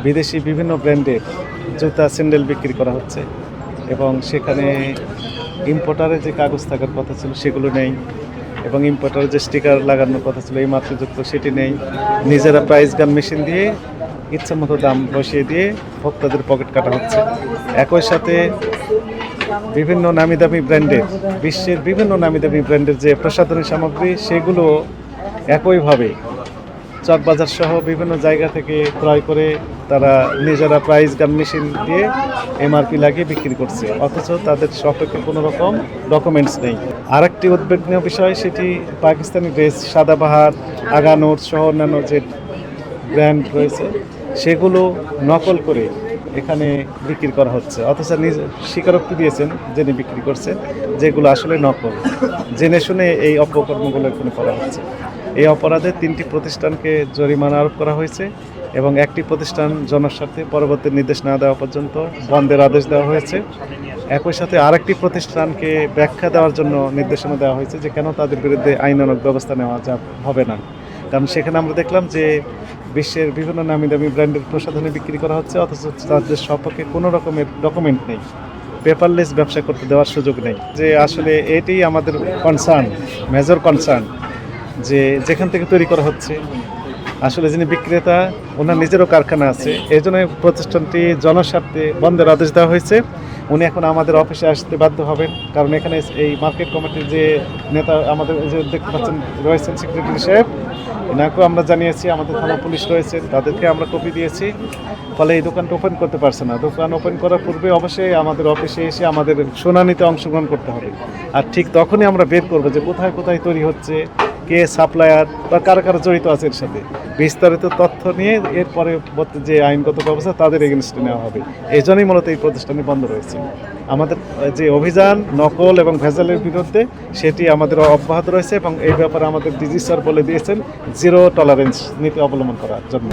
বিদেশি বিভিন্ন ব্র্যান্ডের জুতা স্যান্ডেল বিক্রি করা হচ্ছে এবং সেখানে ইম্পোর্টারের যে কাগজ থাকার কথা ছিল সেগুলো নেই এবং ইম্পোর্টারের যে স্টিকার লাগানোর কথা ছিল এই মাত্রযুক্ত সেটি নেই। নিজেরা প্রাইস গান মেশিন দিয়ে ইচ্ছা মতো দাম বসিয়ে দিয়ে ভোক্তাদের পকেট কাটা হচ্ছে। একই সাথে বিভিন্ন নামি দামি ব্র্যান্ডের বিশ্বের বিভিন্ন নামি দামি ব্র্যান্ডের যে প্রসাধনী সামগ্রী সেগুলো একইভাবে চকবাজার সহ বিভিন্ন জায়গা থেকে ক্রয় করে তারা নিজেরা প্রাইস গান মেশিন দিয়ে এমআরপি লাগিয়ে বিক্রি করছে, অথচ তাদের সপক্ষে কোনো রকম ডকুমেন্টস নেই। আরেকটি উদ্বেগনীয় বিষয়, সেটি পাকিস্তানি ড্রেস, সাদাবাহার, আগানোর সহ অন্যান্য যে ব্র্যান্ড রয়েছে সেগুলো নকল করে এখানে বিক্রি করা হচ্ছে, অথচ নিজে স্বীকারোক্তি দিয়েছেন যিনি বিক্রি করছেন যেগুলো আসলে নকল। জেনে শুনে এই অপকর্মগুলো এখানে করা হচ্ছে। এই অপরাধে 3টি প্রতিষ্ঠানকে জরিমানা আরোপ করা হয়েছে এবং একটি প্রতিষ্ঠান জনস্বার্থে পরবর্তী নির্দেশ না দেওয়া পর্যন্ত বন্ধের আদেশ দেওয়া হয়েছে। একই সাথে আরেকটি প্রতিষ্ঠানকে ব্যাখ্যা দেওয়ার জন্য নির্দেশনা দেওয়া হয়েছে যে কেন তাদের বিরুদ্ধে আইনানুগ ব্যবস্থা নেওয়া হবে না। কারণ সেখানে আমরা দেখলাম যে বিশ্বের বিভিন্ন নামি দামি ব্র্যান্ডের প্রসাধনী বিক্রি করা হচ্ছে, অথচ তাদের সপক্ষে কোনো রকমের ডকুমেন্ট নেই, পেপারলেস ব্যবসা করতে দেওয়ার সুযোগ নেই। যে আসলে এটাই আমাদের কনসার্ন, মেজর কনসার্ন, যে যেখান থেকে তৈরি করা হচ্ছে আসলে যিনি বিক্রেতা ওনার নিজেরও কারখানা আছে, এই জন্য প্রতিষ্ঠানটি জনস্বার্থে বন্ধের আদেশ দেওয়া হয়েছে। উনি এখন আমাদের অফিসে আসতে বাধ্য হবেন, কারণ এখানে এই মার্কেট কমিটির যে নেতা আমাদের যে দেখতে পাচ্ছেন রয়েছেন সেক্রেটারি সাহেব, এনাকেও আমরা জানিয়েছি, আমাদের থানা পুলিশ রয়েছে তাদেরকে আমরা কপি দিয়েছি। ফলে এই দোকানটা ওপেন করতে পারছে না। দোকান ওপেন করার পূর্বে অবশ্যই আমাদের অফিসে এসে আমাদের শুনানিতে অংশগ্রহণ করতে হবে, আর ঠিক তখনই আমরা বের করবো যে কোথায় কোথায় তৈরি হচ্ছে, কে সাপ্লায়ার বা কারা কারা জড়িত আছে এর সাথে, বিস্তারিত তথ্য নিয়ে এরপরে যে আইনগত ব্যবস্থা তাদের এগেনস্টে নেওয়া হবে। এই জন্যই মূলত এই প্রতিষ্ঠানে বন্ধ রয়েছে। আমাদের যে অভিযান নকল এবং ভেজালের বিরুদ্ধে সেটি আমাদের অব্যাহত রয়েছে এবং এই ব্যাপারে আমাদের ডিজি স্যার বলে দিয়েছেন জিরো টলারেন্স নীতি অবলম্বন করার জন্য।